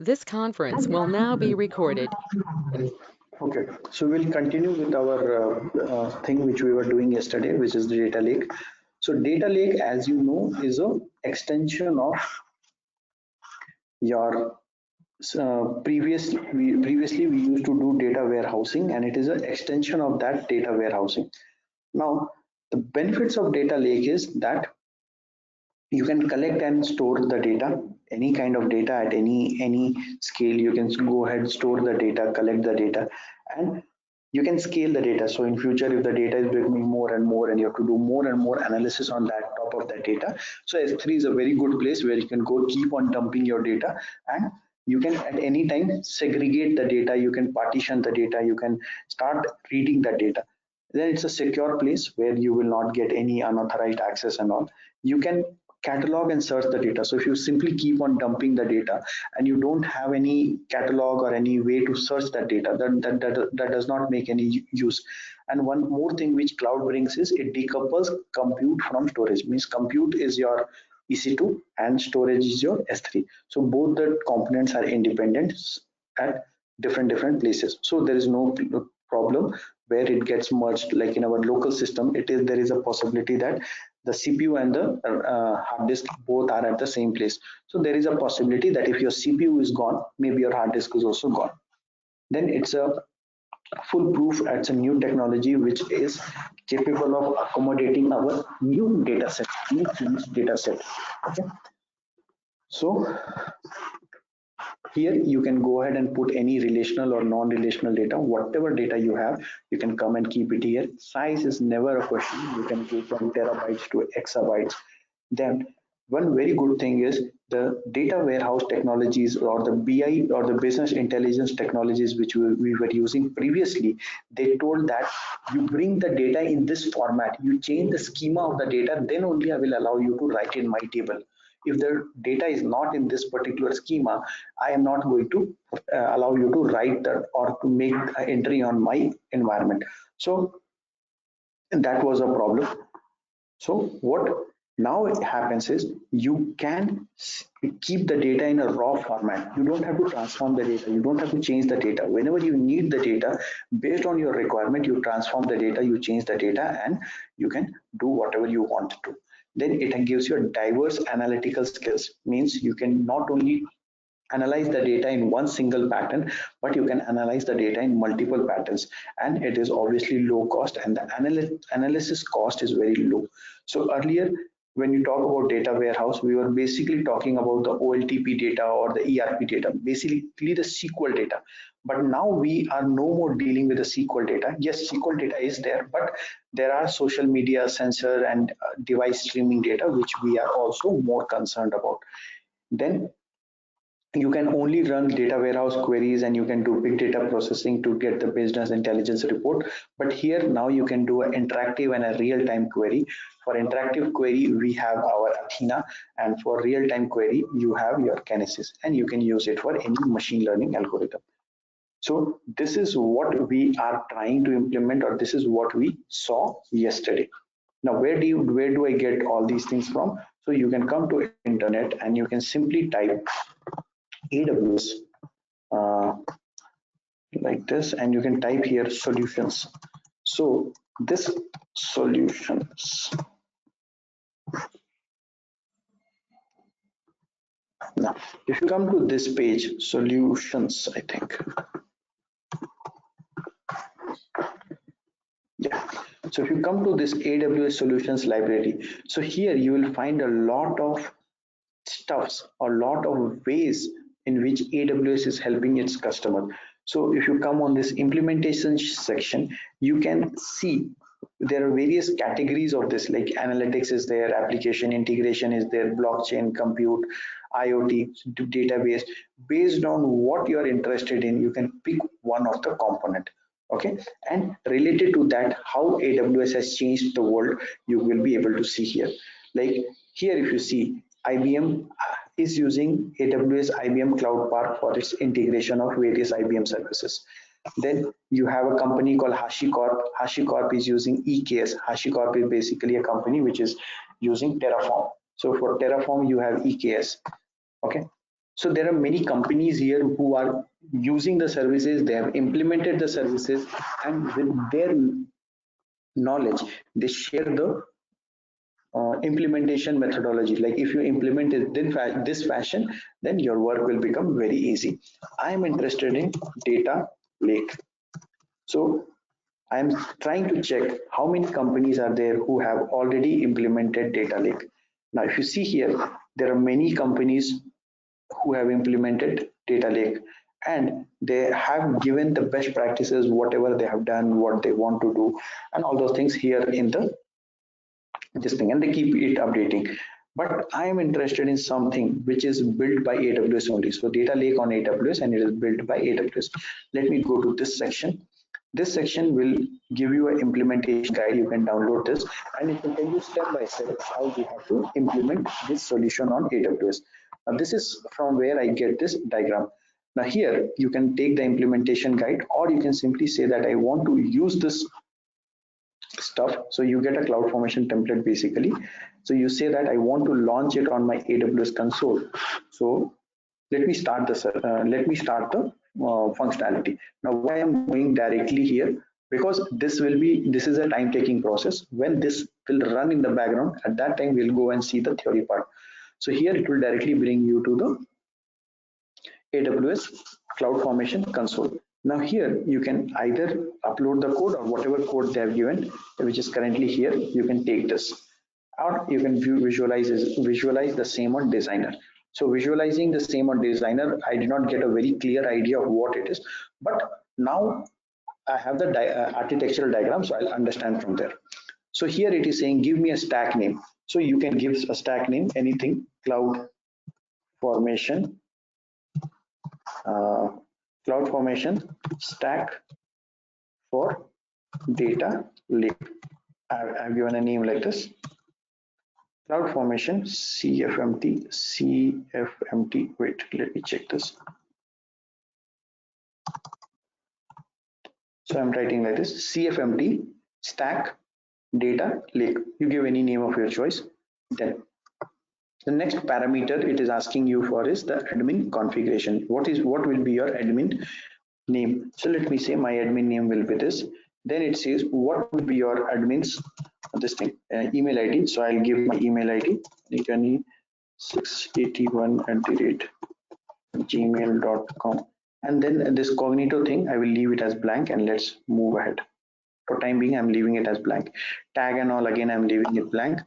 This conference will now be recorded. Okay, so we'll continue with our thing which we were doing yesterday, which is the data lake. So data lake, as you know, is a extension of your previously we used to do data warehousing, and it is an extension of that data warehousing. Now, the benefits of data lake is that you can collect and store the data, any kind of data at any scale. You can go ahead, store the data, collect the data, and you can scale the data. So in future, if the data is becoming more and more and you have to do more and more analysis on that top of that data, so S3 is a very good place where you can go keep on dumping your data, and you can at any time segregate the data, you can partition the data, you can start reading the data. Then it's a secure place where you will not get any unauthorized access and all. You can catalog and search the data. So if you simply keep on dumping the data and you don't have any catalog or any way to search that data, that does not make any use. And one more thing which cloud brings is it decouples compute from storage. Means compute is your EC2 and storage is your S3. So both the components are independent at different places. So there is no problem where it gets merged. Like in our local system, there is a possibility that the CPU and the hard disk both are at the same place. So there is a possibility that if your CPU is gone, maybe your hard disk is also gone. Then it's a foolproof. It's a new technology which is capable of accommodating our new data set, new data set. Okay. So here you can go ahead and put any relational or non-relational data, whatever data you have, you can come and keep it here. Size is never a question. You can go from terabytes to exabytes. Then one very good thing is the data warehouse technologies or the BI or the business intelligence technologies which we were using previously. They told that you bring the data in this format, you change the schema of the data, then only I will allow you to write in my table. If the data is not in this particular schema, I am not going to allow you to write that or to make an entry on my environment. So that was a problem. So what now it happens is you can keep the data in a raw format. You don't have to transform the data. You don't have to change the data. Whenever you need the data, based on your requirement, you transform the data, you change the data, and you can do whatever you want to. Then it gives you a diverse analytical skills. Means you can not only analyze the data in one single pattern, but you can analyze the data in multiple patterns, and it is obviously low cost, and the analysis cost is very low. So earlier when you talk about data warehouse, we were basically talking about the OLTP data or the ERP data, basically the SQL data. But now we are no more dealing with the SQL data. Yes, SQL data is there, but there are social media, sensor, and device streaming data, which we are also more concerned about. Then you can only run data warehouse queries and you can do big data processing to get the business intelligence report. But here now you can do an interactive and a real-time query. For interactive query, we have our Athena, and for real-time query, you have your Kinesis, and you can use it for any machine learning algorithm. So this is what we are trying to implement, or this is what we saw yesterday. Now, where do I get all these things from? So you can come to internet and you can simply type AWS like this, and you can type here solutions. So this solutions. Now, if you come to this page, solutions, I think. Yeah. So if you come to this AWS solutions library, so here you will find a lot of stuffs or lot of ways in which AWS is helping its customer. So if you come on this implementation section, you can see there are various categories of this, like analytics is there, application integration is there, blockchain, compute, IoT, database. Based on what you're interested in, you can pick one of the component. Okay, and related to that, how AWS has changed the world, you will be able to see here. Like here, if you see, IBM is using AWS IBM Cloud Park for its integration of various IBM services. Then you have a company called HashiCorp. HashiCorp is using EKS. HashiCorp is basically a company which is using Terraform. So for Terraform, you have EKS. Okay. So there are many companies here who are using the services, they have implemented the services, and with their knowledge, they share the implementation methodology. Like if you implement it in this fashion, then your work will become very easy. I am interested in data lake. So I am trying to check how many companies are there who have already implemented data lake. Now if you see here, there are many companies who have implemented data lake, and they have given the best practices, whatever they have done, what they want to do, and all those things here in the this thing, and they keep it updating. But I am interested in something which is built by AWS only. So data lake on AWS, and it is built by AWS. Let me go to this section. This section will give you an implementation guide. You can download this, and it will tell you step by step how you have to implement this solution on AWS. Now this is from where I get this diagram. Now here you can take the implementation guide, or you can simply say that I want to use this stuff. So you get a CloudFormation template basically. So you say that I want to launch it on my AWS console. So let me start this. The functionality. Now why I'm going directly here, because this is a time taking process. When this will run in the background, at that time we'll go and see the theory part. So here it will directly bring you to the AWS CloudFormation console. Now here you can either upload the code or whatever code they have given, which is currently here. You can take this, or you can visualize the same on Designer. So visualizing the same on Designer, I did not get a very clear idea of what it is, but now I have the architectural diagram, so I'll understand from there. So here it is saying give me a stack name. So you can give a stack name, anything, cloud formation uh, CloudFormation stack for data lake. I've given a name like this. CloudFormation CFMT. Wait, let me check this. So I'm writing like this: CFMT stack data lake. You give any name of your choice. Then the next parameter it is asking you for is the admin configuration. What will be your admin name? So let me say my admin name will be this. Then it says what will be your admin's this thing email ID. So I'll give my email ID nikani681@gmail.com, and then this cognito thing I will leave it as blank, and let's move ahead. For time being I'm leaving it as blank. Tag and all, again I'm leaving it blank.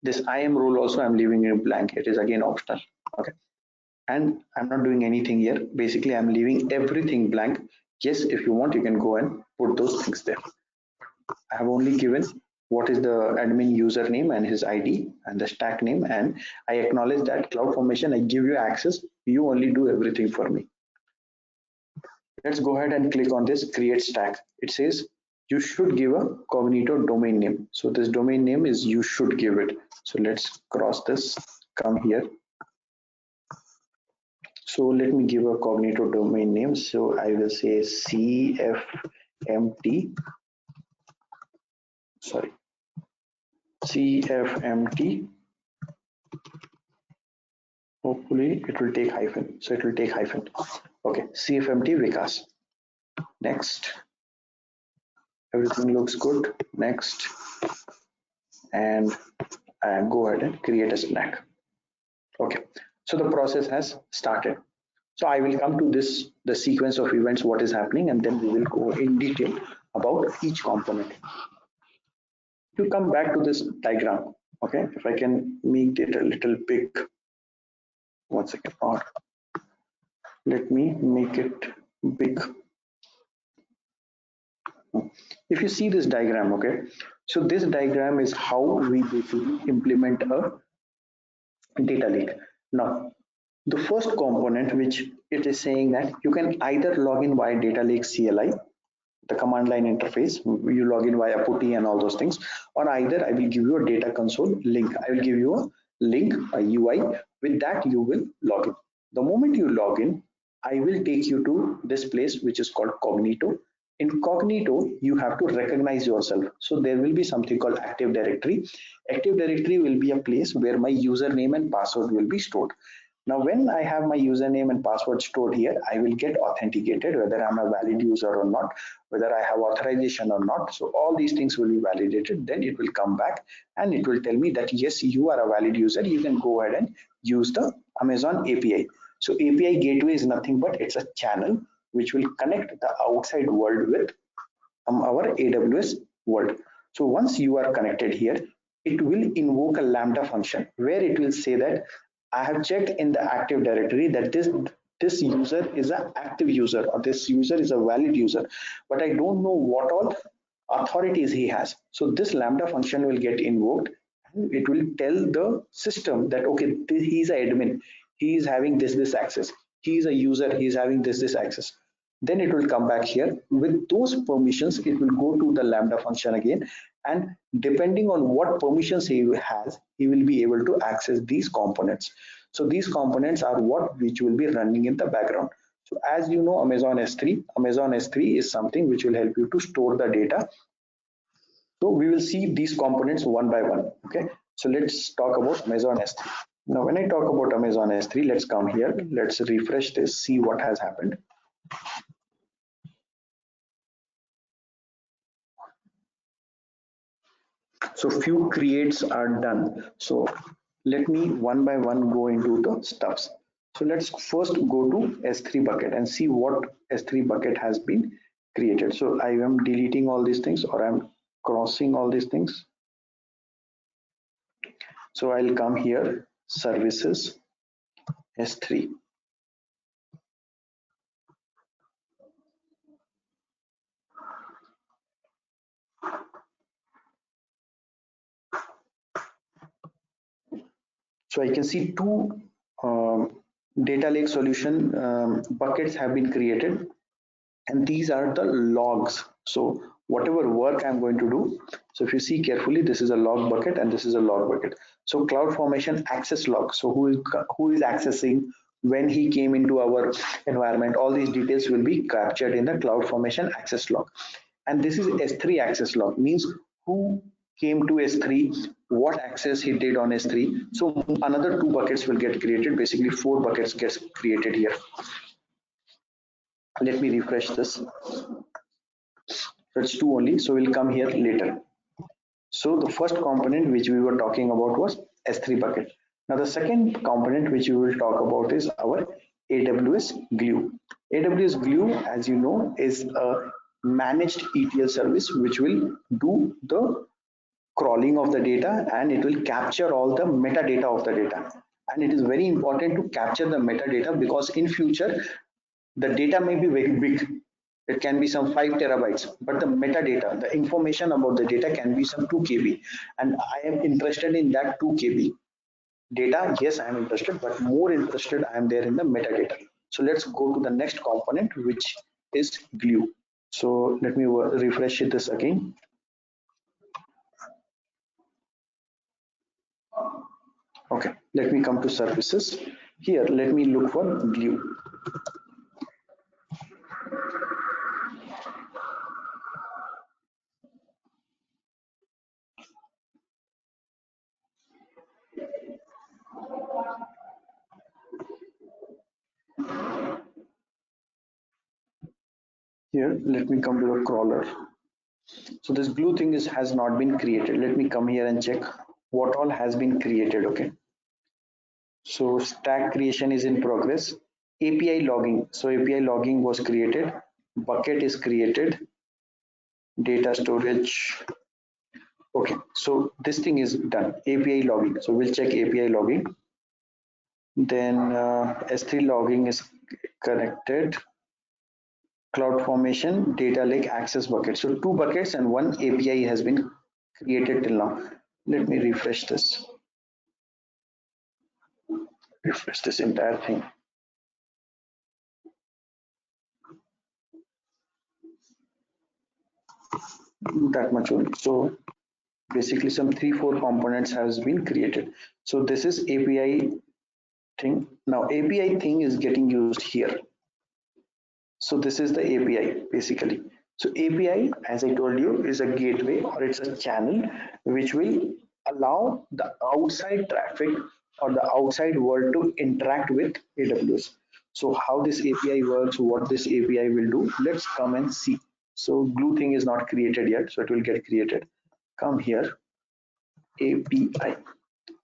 This IAM role also I'm leaving it blank. It is again optional. Okay, and I'm not doing anything here. Basically I'm leaving everything blank. Yes, if you want you can go and put those things there. I have only given what is the admin username and his ID and the stack name, and I acknowledge that CloudFormation, I give you access, you only do everything for me. Let's go ahead and click on this create stack. It says you should give a cognito domain name. So this domain name is you should give it. So let's cross this, come here. So let me give a cognito domain name. So I will say CFMT, sorry, CFMT. Hopefully it will take hyphen. So it will take hyphen. Okay, CFMT Vikas. Next. Everything looks good. Next. And go ahead and create a snack. Okay, so the process has started. So I will come to this, the sequence of events, what is happening, and then we will go in detail about each component. To come back to this diagram, okay, if I can make it a little big, 1 second, or let me make it big. If you see this diagram, okay, so this diagram is how we basically implement a data lake. Now, the first component, which it is saying that you can either log in via data lake CLI, the command line interface, you log in via putty and all those things, or either I will give you a data console link. I will give you a link, a UI. With that, you will log in. The moment you log in, I will take you to this place, which is called Cognito. In Cognito, you have to recognize yourself. So there will be something called Active Directory. Active Directory will be a place where my username and password will be stored. Now when I have my username and password stored here, I will get authenticated whether I'm a valid user or not, whether I have authorization or not. So all these things will be validated. Then it will come back and it will tell me that yes, you are a valid user, you can go ahead and use the Amazon API. So API gateway is nothing but it's a channel which will connect the outside world with our AWS world. So once you are connected here, it will invoke a Lambda function where it will say that I have checked in the active directory that this user is an active user or this user is a valid user, but I don't know what all authorities he has. So this Lambda function will get invoked and it will tell the system that okay, he's an admin, he is having this access, he is a user, he is having this access. Then it will come back here with those permissions. It will go to the Lambda function again, and depending on what permissions he has, he will be able to access these components. So these components are what which will be running in the background. So as you know, Amazon S3 is something which will help you to store the data. So we will see these components one by one. Okay, so let's talk about Amazon S3. Now when I talk about Amazon S3, let's come here, let's refresh this, see what has happened. So few creates are done. So let me one by one go into the stuffs. So let's first go to S3 bucket and see what S3 bucket has been created. So I am deleting all these things or I'm crossing all these things. So I'll come here, services, S3. So I can see two data lake solution buckets have been created, and these are the logs. So whatever work I'm going to do, so if you see carefully, this is a log bucket and this is a log bucket. So CloudFormation access log. So who is accessing, when he came into our environment, all these details will be captured in the CloudFormation access log. And this is S3 access log, means who came to S3, what access he did on S3. So another two buckets will get created. Basically, four buckets gets created here. Let me refresh this. That's two only. So we'll come here later. So the first component which we were talking about was S3 bucket. Now the second component which we will talk about is our AWS Glue. AWS Glue, as you know, is a managed ETL service which will do the crawling of the data and it will capture all the metadata of the data. And it is very important to capture the metadata because in future the data may be very big. It can be some 5 terabytes, but the metadata, the information about the data can be some 2 KB. And I am interested in that 2 KB data. Yes, I am interested, but more interested I am there in the metadata. So let's go to the next component, which is glue. So let me refresh this again. Okay, let me come to services. Here, let me look for glue. Here, let me come to the crawler. So this glue thing has not been created. Let me come here and check what all has been created. Okay. So stack creation is in progress. API logging. So API logging was created. Bucket is created. Data storage. Okay. So this thing is done. API logging. So we'll check API logging. Then S3 logging is connected. CloudFormation data lake access bucket. So two buckets and one API has been created till now. Let me refresh this. Refresh this entire thing. That much only. So basically some 3-4 components has been created. So this is API thing. Now API thing is getting used here. So this is the API basically. So API, as I told you, is a gateway or it's a channel which will allow the outside traffic or the outside world to interact with AWS. So how this API works, what this API will do, let's come and see. So glue thing is not created yet, so it will get created. Come here, API.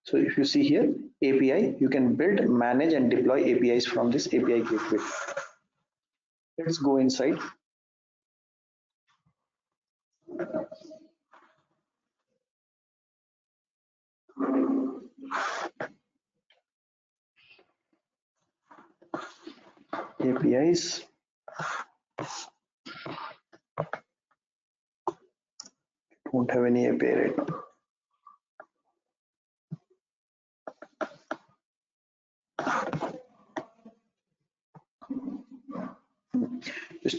So if you see here, API, you can build, manage, and deploy APIs from this API gateway. Let's go inside. APIs. Don't have any API right now. You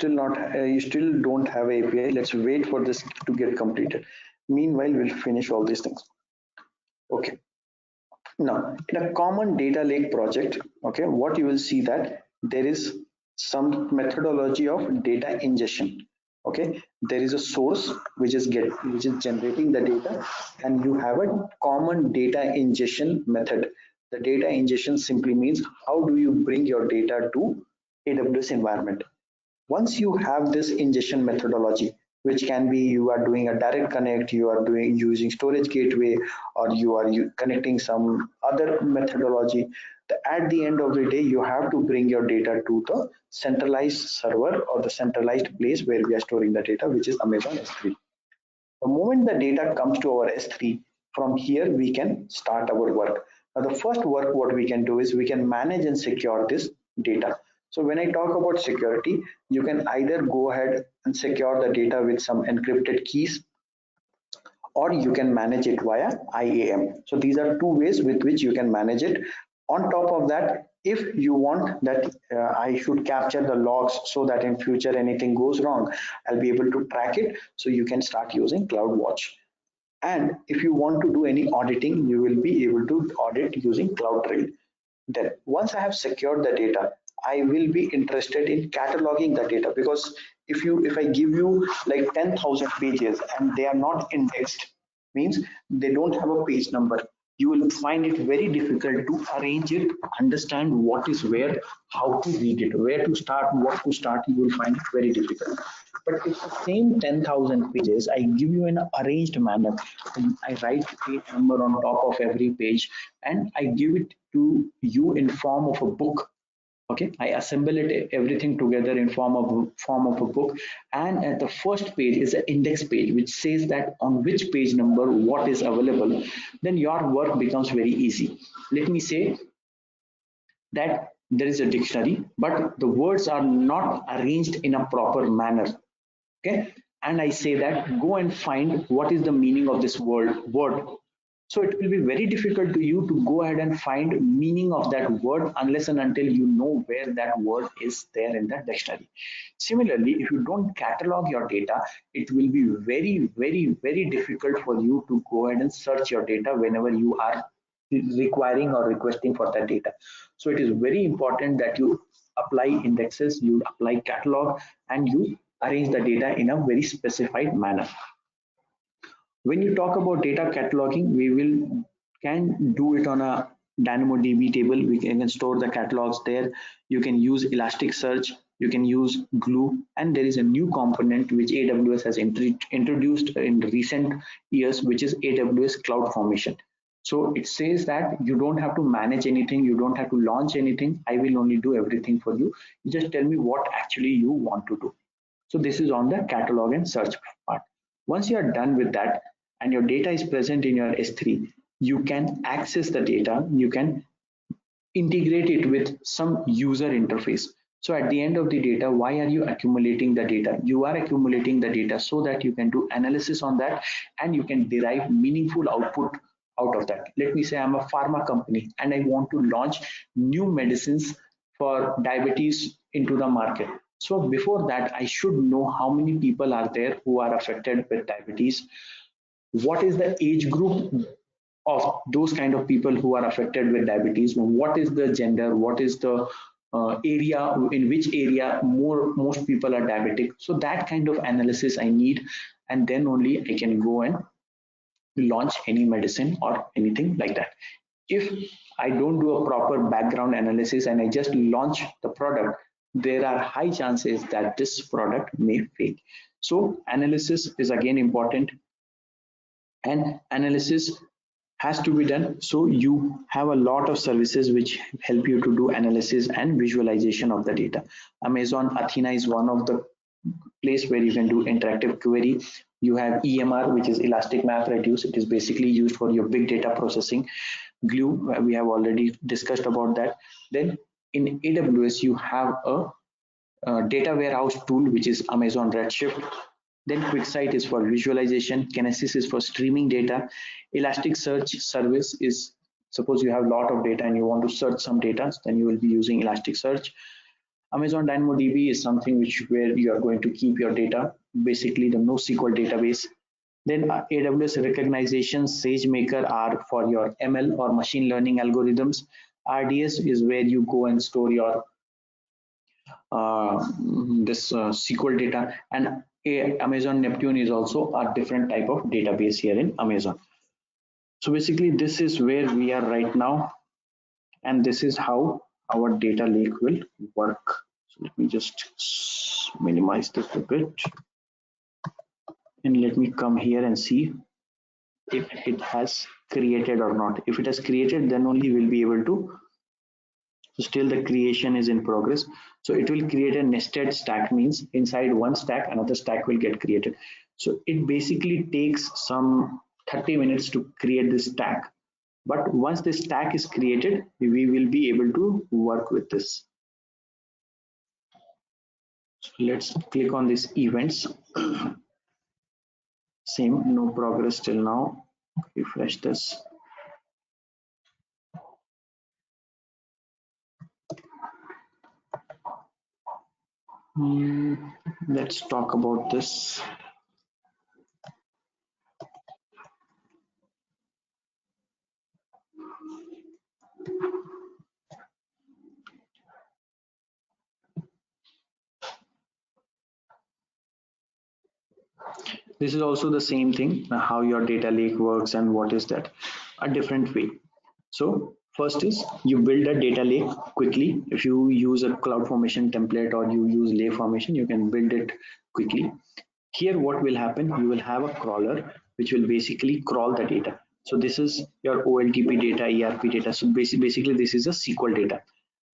still don't have API. Let's wait for this to get completed. Meanwhile, we'll finish all these things. Okay. Now, in a common data lake project, okay, what you will see that there is some methodology of data ingestion. Okay, there is a source which is generating the data, and you have a common data ingestion method. The data ingestion simply means how do you bring your data to AWS environment. Once you have this ingestion methodology, which can be you are doing a direct connect, you are doing using storage gateway, or you are connecting some other methodology, at the end of the day you have to bring your data to the centralized server or the centralized place where we are storing the data, which is Amazon S3. The moment the data comes to our S3, from here we can start our work. Now the first work what we can do is we can manage and secure this data. So when I talk about security, you can either go ahead and secure the data with some encrypted keys, or you can manage it via IAM. So these are two ways with which you can manage it. On top of that, if you want that I should capture the logs so that in future anything goes wrong, I'll be able to track it. So you can start using CloudWatch. And if you want to do any auditing, you will be able to audit using CloudTrail. Then once I have secured the data, I will be interested in cataloging the data, because if I give you like 10,000 pages and they are not indexed, means they don't have a page number, you will find it very difficult to arrange it, understand what is where, how to read it, where to start, what to start. You will find it very difficult. But if the same 10,000 pages I give you in an arranged manner, and I write page number on top of every page, and I give it to you in form of a book. Okay, I assemble it everything together in form of a book, and at the first page is an index page which says that on which page number what is available. Then your work becomes very easy. Let me say that there is a dictionary, but the words are not arranged in a proper manner. Okay, and I say that go and find what is the meaning of this word. So it will be very difficult to you to go ahead and find meaning of that word unless and until you know where that word is there in the dictionary. Similarly, if you don't catalog your data, it will be very, very, very difficult for you to go ahead and search your data whenever you are requiring or requesting for that data. So it is very important that you apply indexes, you apply catalog, and you arrange the data in a very specified manner. When you talk about data cataloging, we will can do it on a DynamoDB table. We can store the catalogs there. You can use Elasticsearch, you can use Glue, and there is a new component which AWS has introduced in recent years, which is AWS CloudFormation. So it says that you don't have to manage anything, you don't have to launch anything. I will only do everything for you. You just tell me what actually you want to do. So this is on the catalog and search part. Once you are done with that and your data is present in your S3, you can access the data, you can integrate it with some user interface. So at the end of the data, why are you accumulating the data? You are accumulating the data so that you can do analysis on that and you can derive meaningful output out of that. Let me say I'm a pharma company and I want to launch new medicines for diabetes into the market. So before that, I should know how many people are there who are affected with diabetes. What is the age group of those kind of people who are affected with diabetes? What is the gender? What is the area, in which area most people are diabetic? So that kind of analysis I need, and then only I can go and launch any medicine or anything like that. If I don't do a proper background analysis and I just launch the product, there are high chances that this product may fail. So analysis is again important, and analysis has to be done. So you have a lot of services which help you to do analysis and visualization of the data. Amazon Athena is one of the place where you can do interactive query. You have EMR, which is Elastic Map Reduce. It is basically used for your big data processing. Glue, we have already discussed about that. Then in AWS, you have a data warehouse tool, which is Amazon Redshift. Then QuickSight is for visualization. Kinesis is for streaming data. Elasticsearch service is, suppose you have a lot of data and you want to search some data, then you will be using Elasticsearch. Amazon DynamoDB is something which where you are going to keep your data, basically the NoSQL database. Then AWS recognition, SageMaker are for your ML or machine learning algorithms. RDS is where you go and store your this SQL data, and Amazon Neptune is also a different type of database here in Amazon. So basically this is where we are right now, and this is how our data lake will work. So let me just minimize this a bit, and let me come here and see if it has created or not. If it has created, then only we'll be able to. So still the creation is in progress. So it will create a nested stack, means inside one stack another stack will get created. So it basically takes some 30 minutes to create this stack, but once the stack is created we will be able to work with this. So let's click on these events. Same, no progress till now. Refresh this. Let's talk about this. This is also the same thing, how your data lake works and what is that, a different way. So first is you build a data lake quickly. If you use a CloudFormation template or you use LayFormation, you can build it quickly. Here what will happen, you will have a crawler which will basically crawl the data. So this is your OLTP data, ERP data. So basically this is a SQL data.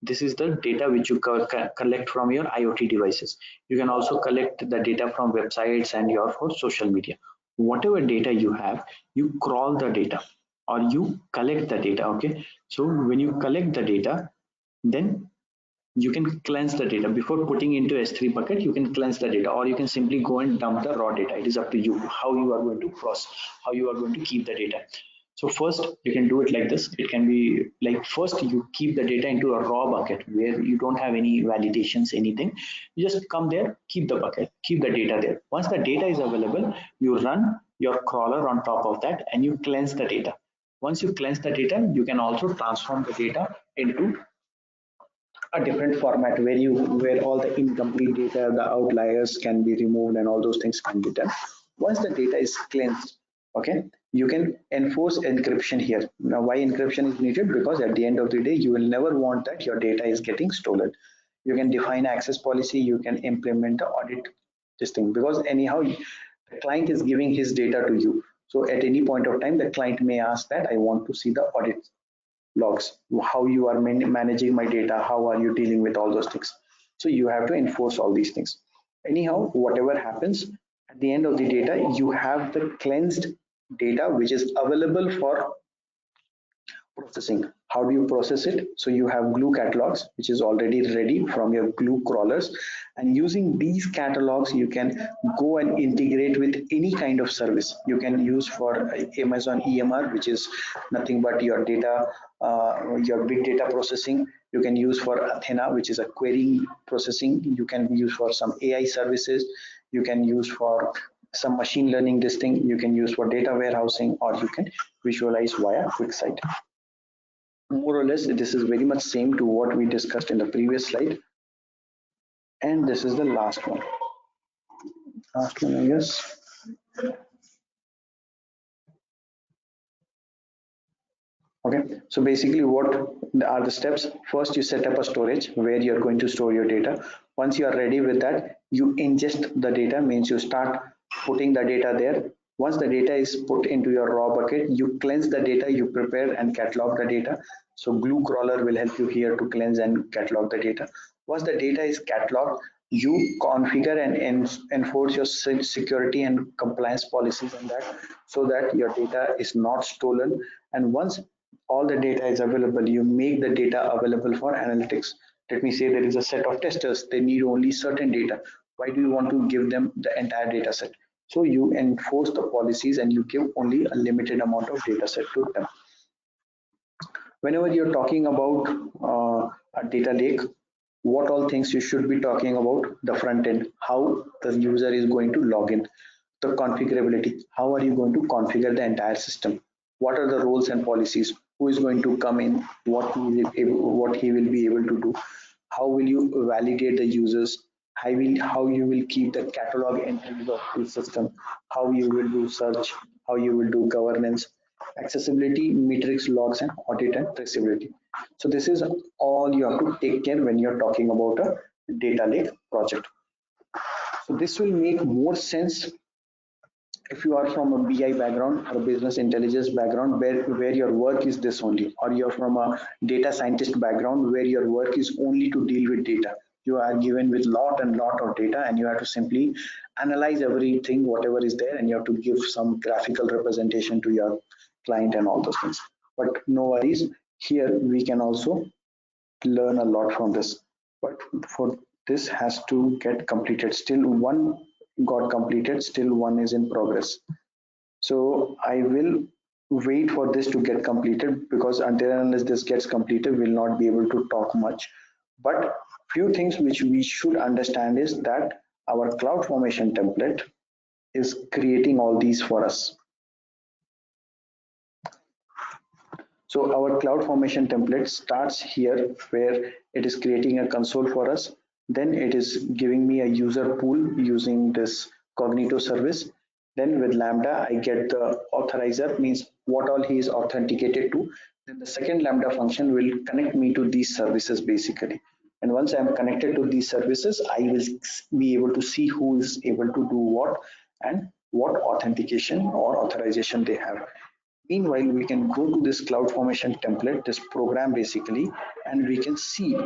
This is the data which you collect from your IoT devices. You can also collect the data from websites and your for social media. Whatever data you have, you crawl the data or you collect the data. Okay, so when you collect the data, then you can cleanse the data before putting into S3 bucket. You can cleanse the data, or you can simply go and dump the raw data. It is up to you how you are going to process, how you are going to keep the data. So first you can do it like this. It can be like, first you keep the data into a raw bucket where you don't have any validations, anything. You just come there, keep the bucket, keep the data there. Once the data is available, you run your crawler on top of that and you cleanse the data. Once you cleanse the data, you can also transform the data into a different format where all the incomplete data, the outliers can be removed, and all those things can be done. Once the data is cleansed, okay, you can enforce encryption here. Now why encryption is needed? Because at the end of the day you will never want that your data is getting stolen. You can define access policy, you can implement the audit this thing, because anyhow the client is giving his data to you. So at any point of time the client may ask that I want to see the audit logs, how you are managing my data, how are you dealing with all those things. So you have to enforce all these things. Anyhow, whatever happens, at the end of the data you have the cleansed data which is available for processing. How do you process it? So you have glue catalogs which is already ready from your glue crawlers, and using these catalogs you can go and integrate with any kind of service. You can use for Amazon EMR, which is nothing but your data, your big data processing. You can use for Athena, which is a query processing. You can use for some AI services. You can use for some machine learning this thing. You can use for data warehousing, or you can visualize via QuickSight. More or less this is very much same to what we discussed in the previous slide, and this is the last one I guess. Okay, so basically what are the steps? First, you set up a storage where you're going to store your data. Once you are ready with that, you ingest the data, means you start putting the data there. Once the data is put into your raw bucket, you cleanse the data, you prepare and catalog the data. So glue crawler will help you here to cleanse and catalog the data. Once the data is cataloged, you configure and enforce your security and compliance policies on that, so that your data is not stolen. And once all the data is available, you make the data available for analytics. Let me say there is a set of testers, they need only certain data. Why do you want to give them the entire data set? So you enforce the policies and you give only a limited amount of data set to them. Whenever you're talking about a data lake, what all things you should be talking about: the front end, how the user is going to log in; the configurability, how are you going to configure the entire system; what are the roles and policies, who is going to come in, what he will be able to do; how will you validate the users; how you will keep the catalog entries of the system; how you will do search; how you will do governance, accessibility, metrics, logs, and audit and traceability. So this is all you have to take care when you're talking about a data lake project. So this will make more sense if you are from a BI background or a business intelligence background, where your work is this only, or you're from a data scientist background where your work is only to deal with data. You are given with lot and lot of data and you have to simply analyze everything, whatever is there, and you have to give some graphical representation to your client and all those things. But no worries, here we can also learn a lot from this. But for this has to get completed. Still one got completed, still one is in progress. So I will wait for this to get completed, because until and unless this gets completed, we'll not be able to talk much. But few things which we should understand is that our CloudFormation template is creating all these for us. So our CloudFormation template starts here, where it is creating a console for us. Then it is giving me a user pool using this Cognito service. Then with Lambda, I get the authorizer, means what all he is authenticated to. Then the second Lambda function will connect me to these services basically. And once I'm connected to these services, I will be able to see who is able to do what and what authentication or authorization they have. Meanwhile, we can go to this CloudFormation template, this program basically, and we can see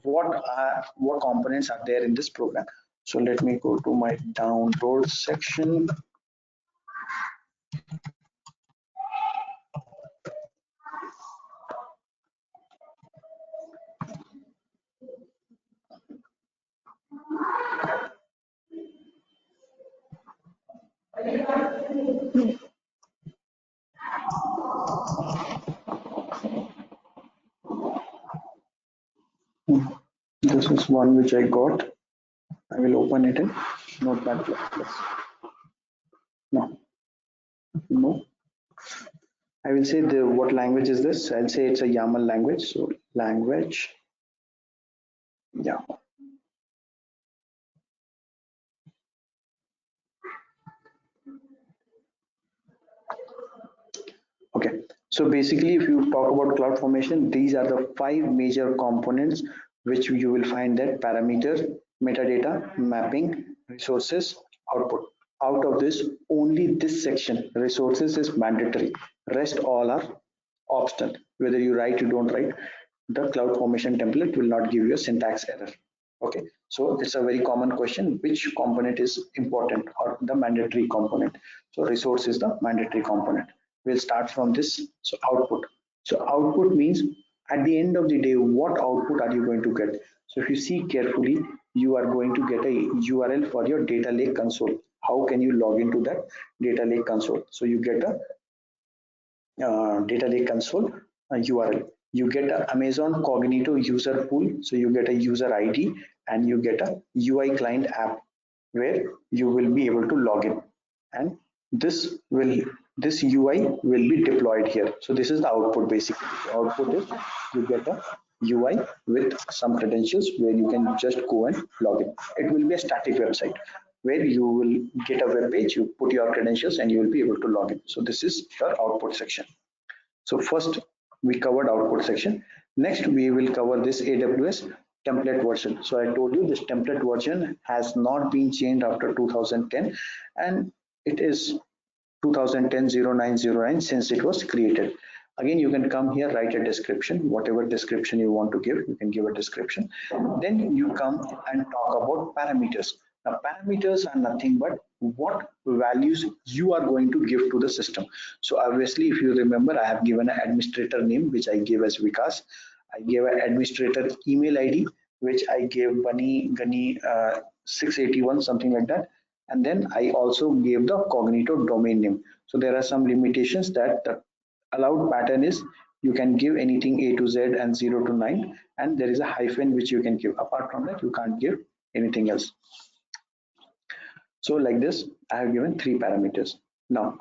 what components are there in this program. So let me go to my download section. This is one which I got. I will open it in Notepad++. No, no. I will say the what language is this? I'll say it's a YAML language. So language, yeah. Okay, so basically, if you talk about CloudFormation, these are the 5 major components which you will find: that parameter, metadata, mapping, resources, output. Out of this, only this section, resources, is mandatory. Rest all are optional. Whether you write, you don't write, the CloudFormation template will not give you a syntax error. Okay, so it's a very common question: which component is important or the mandatory component? So resource is the mandatory component. We'll start from this. So output. So output means at the end of the day, what output are you going to get? So if you see carefully, you are going to get a URL for your data lake console. How can you log into that data lake console? So you get a data lake console URL. You get a Amazon Cognito user pool. So you get a user ID and you get a UI client app where you will be able to log in. And this UI will be deployed here. So this is the output basically. The output is you get a UI with some credentials where you can just go and log in. It will be a static website where you will get a web page, you put your credentials and you will be able to log in. So this is your output section. So first we covered output section. Next, we will cover this AWS template version. So I told you this template version has not been changed after 2010, and it is 2010-0909 since it was created. Again, you can come here, write a description, whatever description you want to give, you can give a description. Then you come and talk about parameters. Now, parameters are nothing but what values you are going to give to the system. So obviously, if you remember, I have given an administrator name, which I gave as Vikas. I gave an administrator email ID, which I gave Bunny Gani 681, something like that. And then I also gave the cognito domain name. So there are some limitations that the allowed pattern is you can give anything A to Z and 0 to 9, and there is a hyphen which you can give. Apart from that, you can't give anything else. So like this, I have given 3 parameters. Now,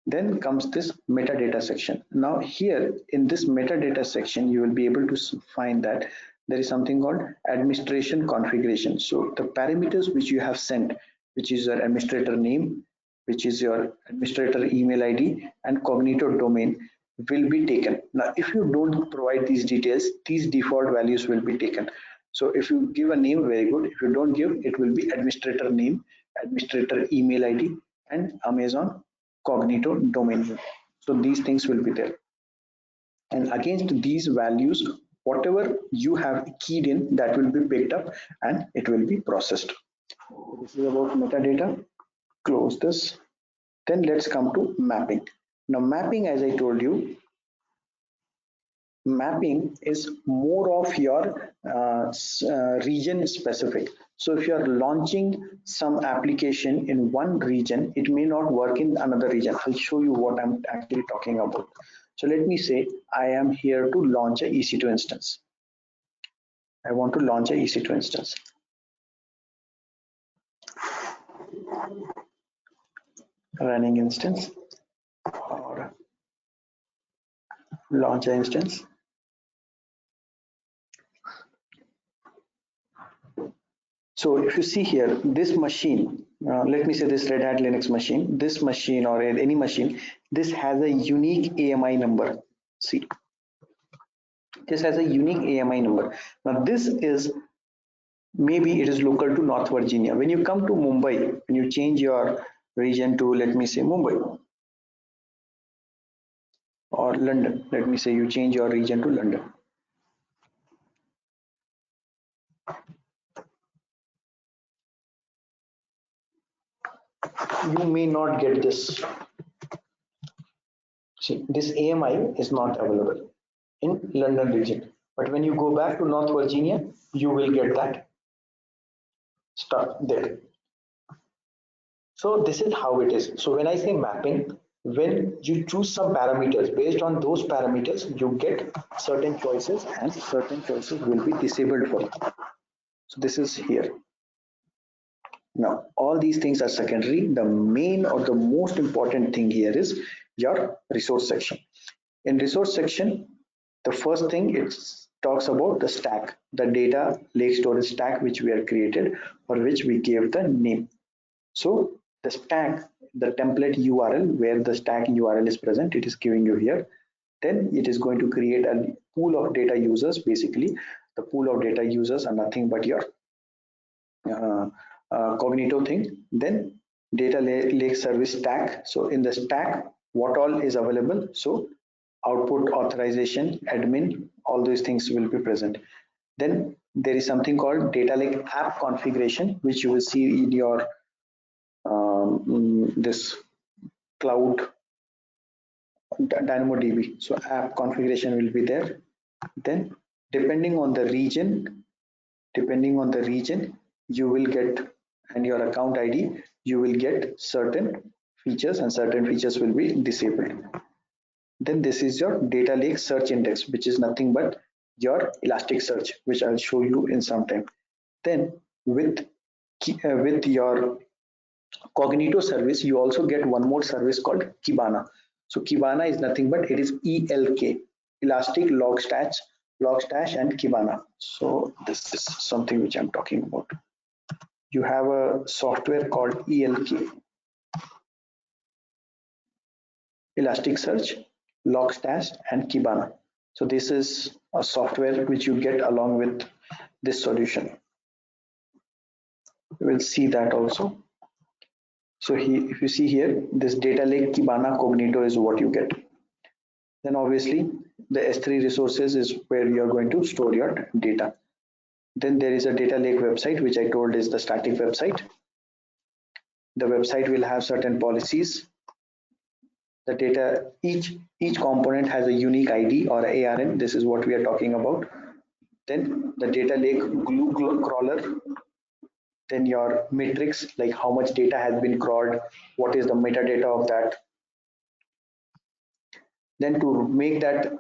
then comes this metadata section. Now here in this metadata section, you will be able to find that there is something called administration configuration. So the parameters which you have sent, which is your administrator name, which is your administrator email ID and cognito domain, will be taken. Now, if you don't provide these details, these default values will be taken. So if you give a name, very good. If you don't give, it will be administrator name, administrator email ID, and Amazon cognito domain name. So these things will be there. And against these values, whatever you have keyed in, that will be picked up and it will be processed. This is about metadata. Close this. Then let's come to mapping. Now mapping, as I told you, mapping is more of your region specific. So if you are launching some application in one region, it may not work in another region. I'll show you what I'm actually talking about. So let me say I am here to launch a EC2 instance. I want to launch a EC2 instance. Running instance or launch an instance. So if you see here, this machine, let me say this Red Hat Linux machine, this machine or any machine, this has a unique AMI number. See, this has a unique AMI number. Now this is, maybe it is local to North Virginia. When you come to Mumbai, when you change your region to, let me say Mumbai or London, let me say you change your region to London. You may not get this. See, this AMI is not available in London region. But when you go back to North Virginia, you will get that stuff there. So this is how it is. So when I say mapping, when you choose some parameters, based on those parameters, you get certain choices and certain choices will be disabled for you. So this is here. Now, all these things are secondary. The main or the most important thing here is your resource section. In resource section, the first thing it talks about the stack, the data lake storage stack which we have created, for which we gave the name. So the stack, the template URL where the stack URL is present, it is giving you here. Then it is going to create a pool of data users. Basically, the pool of data users are nothing but your cognito thing. Then data lake service stack. So in the stack, what all is available? So output, authorization, admin, all those things will be present. Then there is something called data lake app configuration, which you will see in your this cloud DynamoDB. So app configuration will be there. Then depending on the region, you will get, and your account ID, you will get certain features and certain features will be disabled. Then this is your data lake search index, which is nothing but your Elasticsearch, which I'll show you in some time. Then with your Cognito service, you also get one more service called Kibana. So Kibana is nothing but it is ELK, Elastic Logstash, and Kibana. So this is something which I'm talking about. You have a software called ELK, Elasticsearch, Logstash, and Kibana. So this is a software which you get along with this solution. We will see that also. So if you see here, this data lake Kibana Cognito is what you get. Then obviously the S3 resources is where you are going to store your data. Then there is a data lake website, which I told is the static website. The website will have certain policies. The data, each component has a unique ID or ARN. This is what we are talking about. Then the data lake glue crawler. Then your matrix, like how much data has been crawled, what is the metadata of that. Then to make that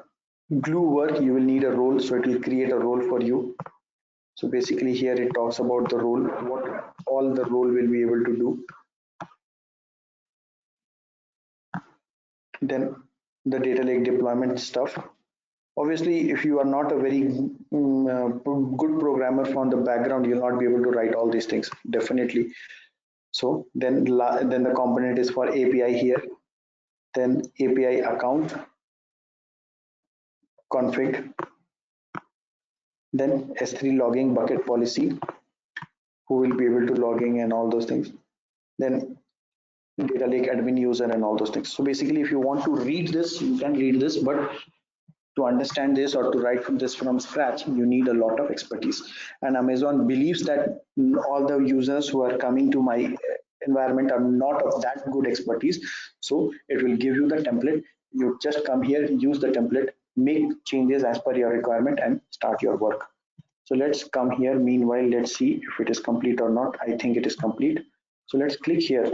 glue work, you will need a role, so it will create a role for you. So basically here it talks about the role, what all the role will be able to do. Then the data lake deployment stuff. Obviously, if you are not a very good programmer from the background, you'll not be able to write all these things, definitely. So then the component is for API here. Then API account config. Then S3 logging bucket policy, who will be able to logging and all those things. Then data lake admin user and all those things. So basically, if you want to read this, you can read this, but to understand this or to write this from scratch, you need a lot of expertise. And Amazon believes that all the users who are coming to my environment are not of that good expertise. So it will give you the template. You just come here, use the template, make changes as per your requirement and start your work. So let's come here. Meanwhile, let's see if it is complete or not. I think it is complete. So let's click here.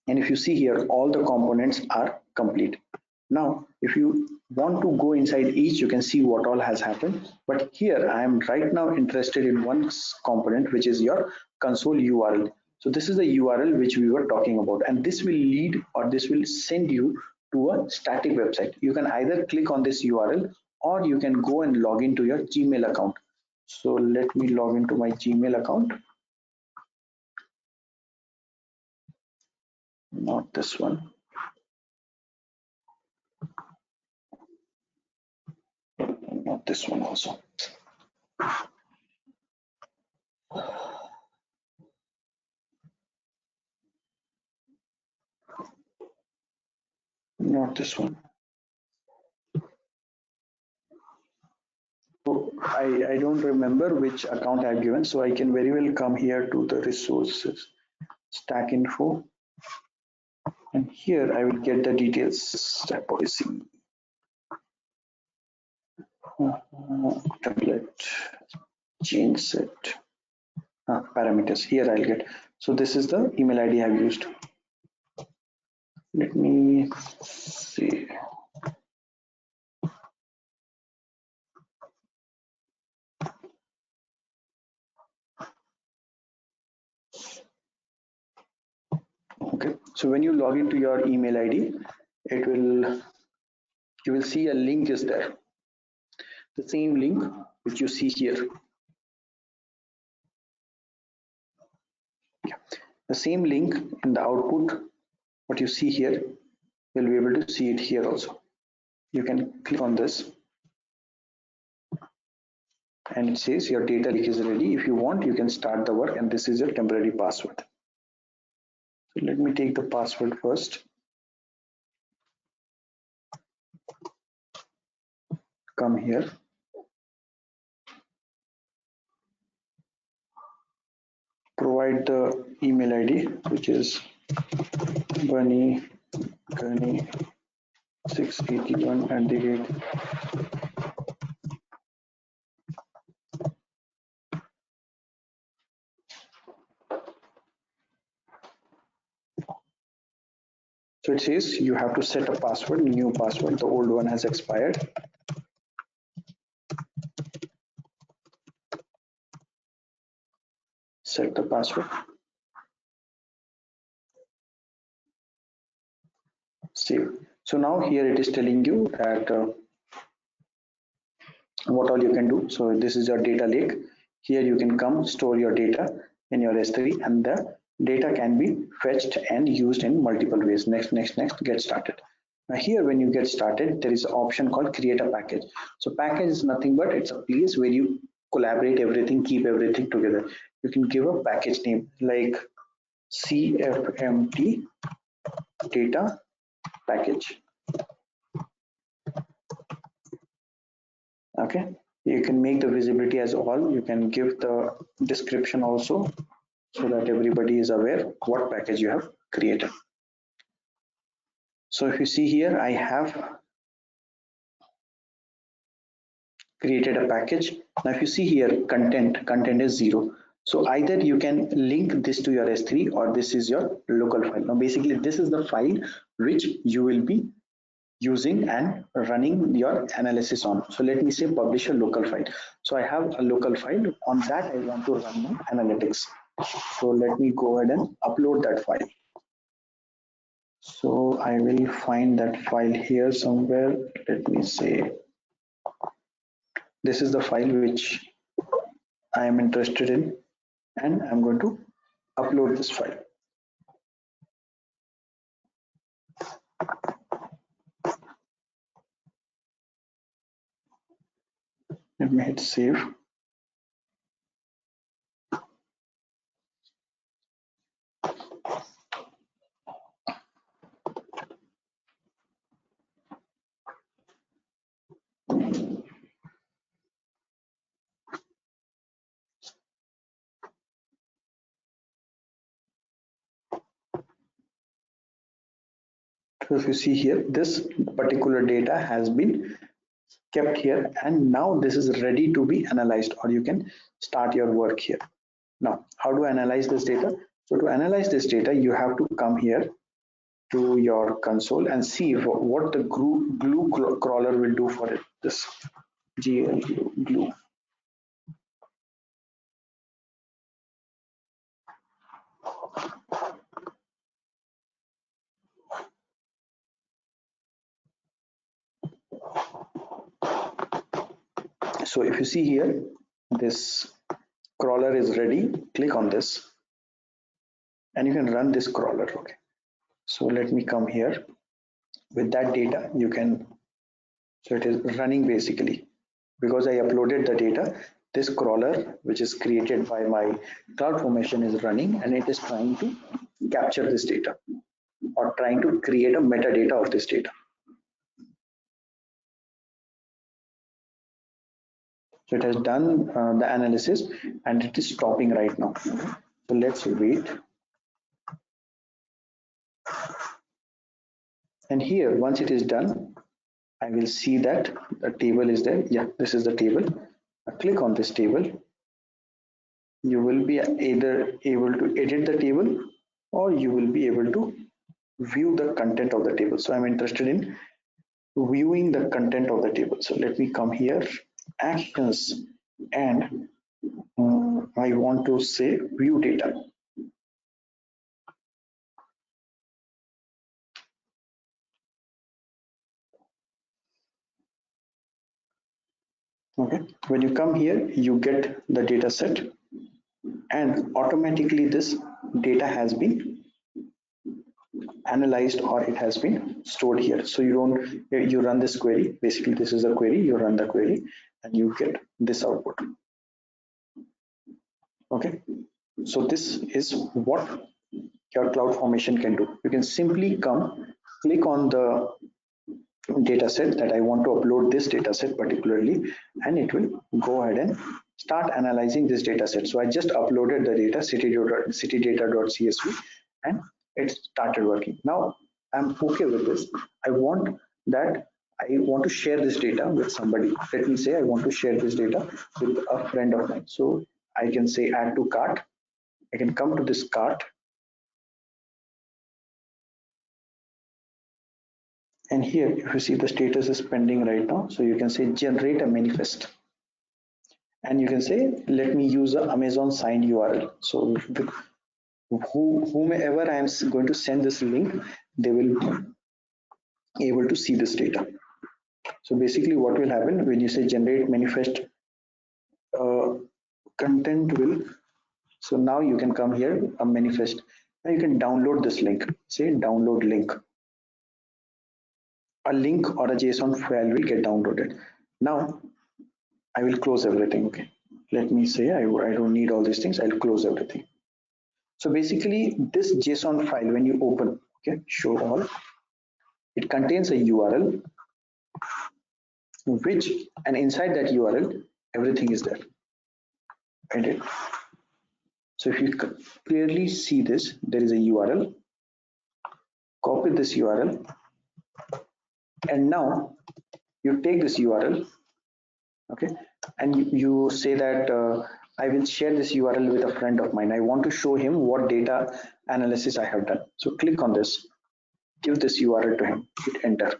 And if you see here, all the components are complete. Now, if you want to go inside each, you can see what all has happened. But here, I am right now interested in one component, which is your console URL. So this is the URL which we were talking about. And this will lead or this will send you to a static website. You can either click on this URL or you can go and log into your Gmail account. So let me log into my Gmail account. Not this one. Not this one also. Not this one. So I don't remember which account I've given, so I can very well come here to the resources, stack info, and here I will get the details, stack policy, template, change set, parameters. Here I'll get. So this is the email ID I've used. Let me see. Okay, so when you log into your email ID, you will see a link is there. The same link which you see here. Yeah. The same link in the output, what you see here, you'll be able to see it here also. You can click on this and it says your data lake is ready. If you want, you can start the work, and this is your temporary password. So let me take the password first. Come here. Provide the email ID, which is Bunny Gunny 681 at the rate. So it says you have to set a password, new password. The old one has expired. Set the password. Save. So now here it is telling you that what all you can do. So this is your data lake. Here you can come store your data in your S3, and the data can be fetched and used in multiple ways. Next, get started. Now here, when you get started, there is an option called create a package. So package is nothing but it's a place where you collaborate everything, keep everything together. You can give a package name like CFMT data package. Okay, you can make the visibility as all. You can give the description also so that everybody is aware what package you have created. So if you see here, I have created a package. Now if you see here, content is 0. So either you can link this to your S3 or this is your local file. Now basically this is the file which you will be using and running your analysis on. So let me say publish a local file. So I have a local file. On that I want to run my analytics. So let me go ahead and upload that file. So I will find that file here somewhere. Let me say this is the file which I am interested in, and I'm going to upload this file. Let me hit save. So if you see here, this particular data has been kept here, and now this is ready to be analyzed, or you can start your work here. Now, how to analyze this data? So to analyze this data, you have to come here to your console and see what the glue crawler will do for it. This GL glue. So if you see here, this crawler is ready. Click on this and you can run this crawler. Okay. So let me come here. With that data, you can, so it is running basically. Because I uploaded the data, this crawler, which is created by my CloudFormation, is running and it is trying to capture this data or trying to create a metadata of this data. So it has done the analysis and it is stopping right now. So let's wait. And here, once it is done, I will see that the table is there. Yeah, this is the table. I click on this table. You will be either able to edit the table or you will be able to view the content of the table. So I'm interested in viewing the content of the table. So let me come here, actions, and I want to say view data. Okay, when you come here, you get the data set and automatically this data has been analyzed or it has been stored here. So you run this query. Basically, this is a query. You run the query and you get this output. Okay, so this is what your CloudFormation can do. You can simply come, click on the data set that I want to upload this data set particularly, and it will go ahead and start analyzing this data set. So I just uploaded the data citydata.csv and it started working. Now I'm okay with this. I want to share this data with somebody. Let me say I want to share this data with a friend of mine. So I can say add to cart. I can come to this cart. And here, if you see the status is pending right now, so you can say generate a manifest. And you can say, let me use the Amazon signed URL. So whomever I am going to send this link, they will be able to see this data. So basically what will happen when you say generate manifest, content will, so now you can come here, a manifest. Now you can download this link, say download link. a link or a JSON file will get downloaded. Now I will close everything. Okay, let me say I don't need all these things. I'll close everything. So basically, this JSON file, when you open, okay, show all, it contains a URL, which, and inside that URL, everything is there. Edit. So if you clearly see this, there is a URL. Copy this URL, and now you take this URL, okay, and you say that I will share this URL with a friend of mine. I want to show him what data analysis I have done. So click on this, give this URL to him, hit enter.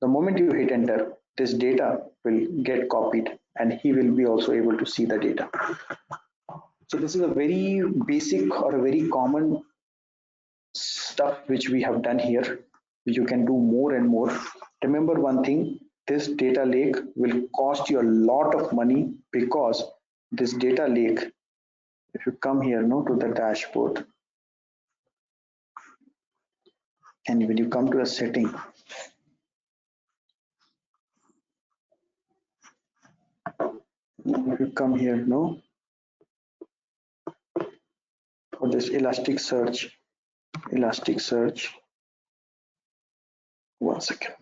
The moment you hit enter, this data will get copied and he will be also able to see the data. So this is a very basic or a very common stuff which we have done here. You can do more and more. Remember one thing, this data lake will cost you a lot of money, because this data lake, if you come here no to the dashboard, and when you come to a setting, if you come here no for this Elasticsearch, one second,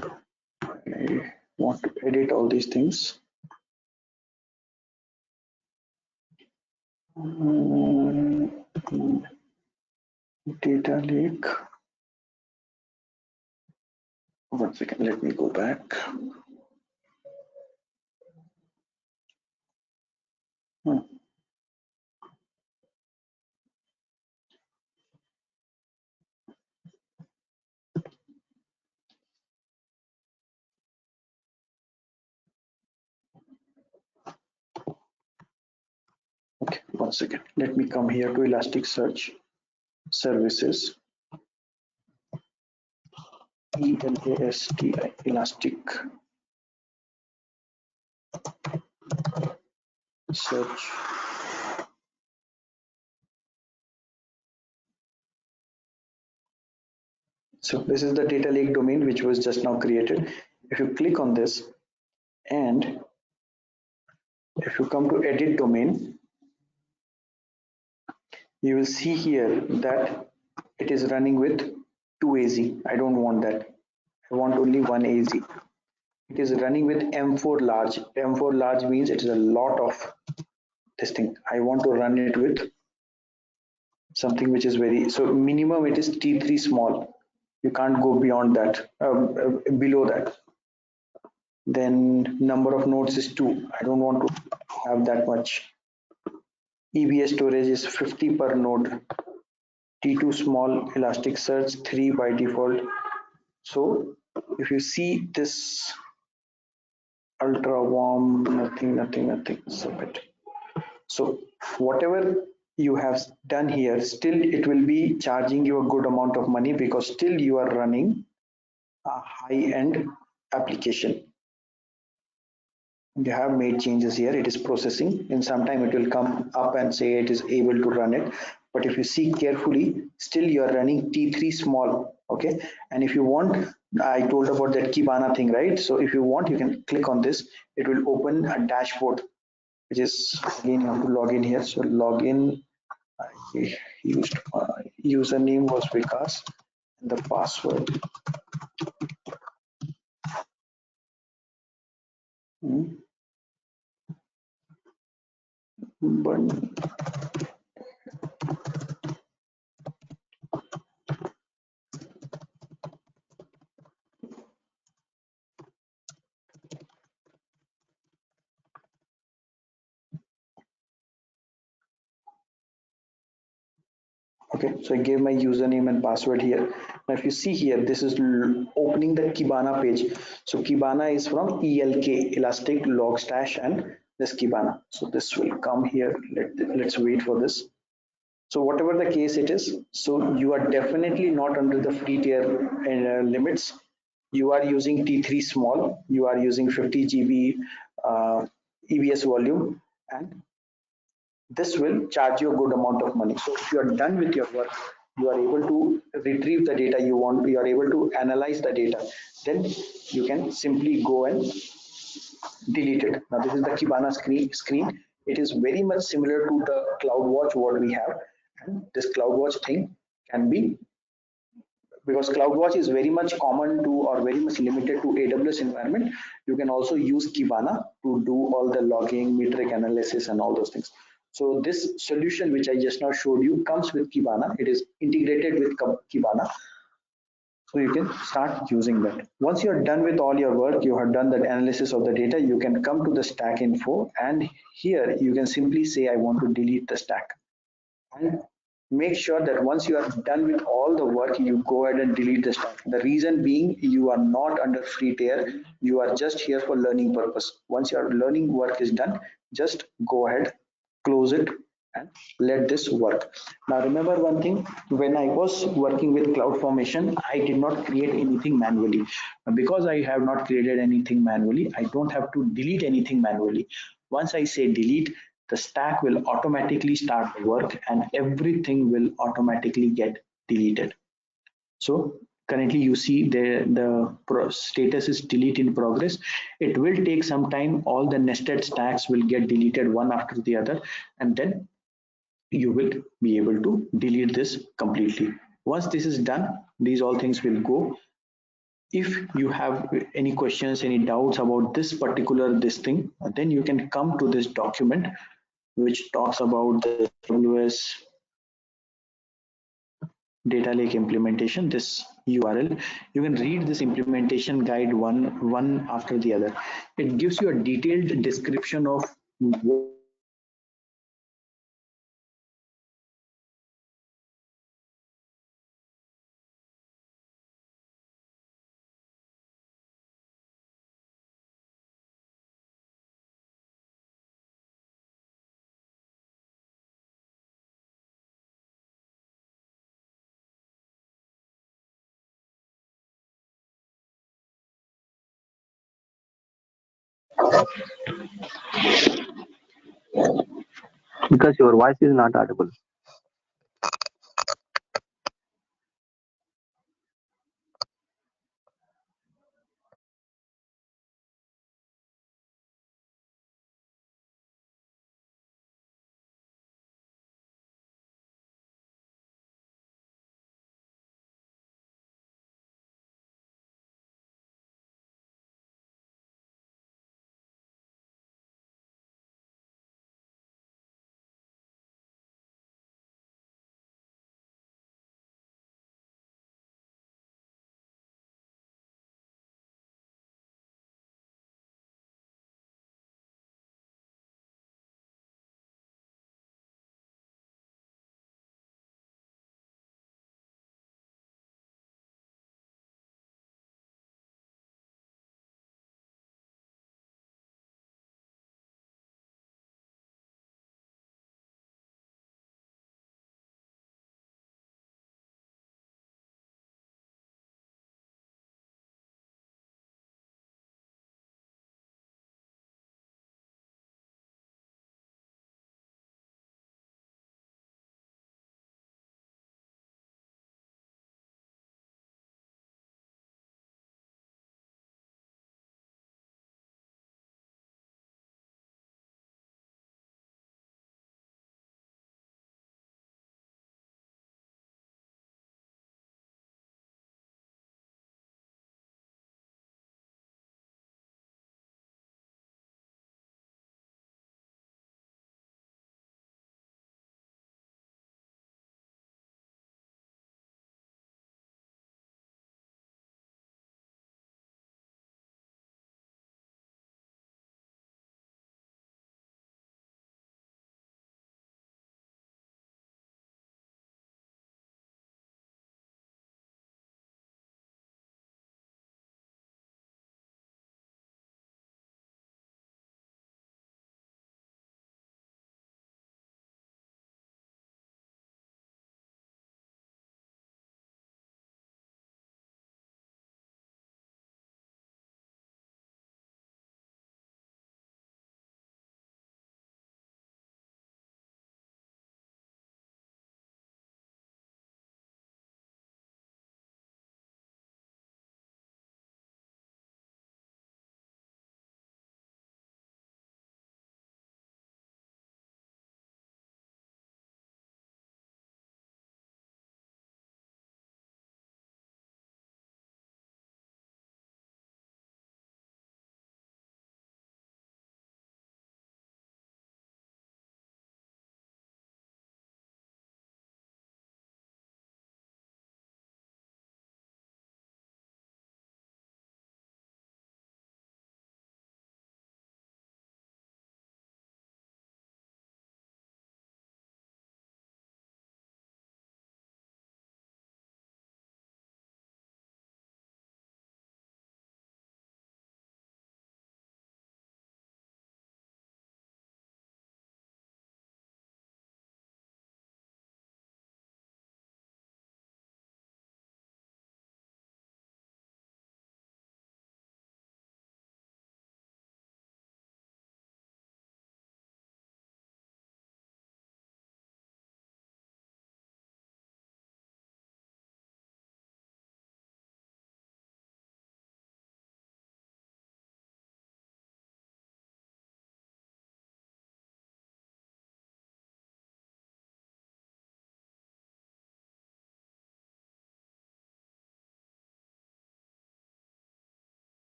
I want to edit all these things. Data lake, one second, let me go back. Okay, one second, let me come here to Elasticsearch services, ELASTI, Elastic search. So this is the data lake domain which was just now created. If you click on this, and if you come to edit domain, you will see here that it is running with 2 AZ. I don't want that. I want only 1 AZ. It is running with M4 large. M4 large means it is a lot of this thing. I want to run it with something which is very, so minimum it is T3 small. You can't go beyond that, below that. Then number of nodes is 2. I don't want to have that much. EBS storage is 50 per node. T2 small, Elasticsearch 3 by default. So if you see this ultra warm, nothing, submit. So whatever you have done here, still it will be charging you a good amount of money, because still you are running a high-end application. You have made changes here, it is processing, and sometime it will come up and say it is able to run it. But if you see carefully, still you are running T3 small, okay? And if you want, I told about that Kibana thing, right? So if you want, you can click on this, it will open a dashboard, which is, again, you have to log in here. So log in, I used username was Vikas, and the password. But okay, so I gave my username and password here. Now if you see here, this is opening the Kibana page. So Kibana is from ELK, Elastic Logstash, and this Kibana. So this will come here. Let's wait for this. So whatever the case it is, so you are definitely not under the free tier limits. You are using T3 small, you are using 50 GB EBS volume, and this will charge you a good amount of money. So if you are done with your work, you are able to retrieve the data you want, you are able to analyze the data, then you can simply go and delete it. Now this is the Kibana screen. It is very much similar to the CloudWatch what we have, and this CloudWatch thing can be, because CloudWatch is very much common to or very much limited to AWS environment. You can also use Kibana to do all the logging, metric analysis, and all those things. So this solution which I just now showed you comes with Kibana. It is integrated with Kibana, so you can start using that. Once you are done with all your work, you have done the analysis of the data, you can come to the stack info, and here you can simply say I want to delete the stack, and make sure that once you are done with all the work, you go ahead and delete the stack. The reason being, you are not under free tier, you are just here for learning purpose. Once your learning work is done, just go ahead, close it, and let this work. Now remember one thing, when I was working with CloudFormation, I did not create anything manually. Because I have not created anything manually, I don't have to delete anything manually. Once I say delete, the stack will automatically start the work and everything will automatically get deleted. So currently you see the status is delete in progress. It will take some time. All the nested stacks will get deleted one after the other, and then you will be able to delete this completely. Once this is done, these all things will go. If you have any questions, any doubts about this thing, then you can come to this document which talks about the AWS data lake implementation, this URL. You can read this implementation guide one after the other. It gives you a detailed description of what Because your voice is not audible.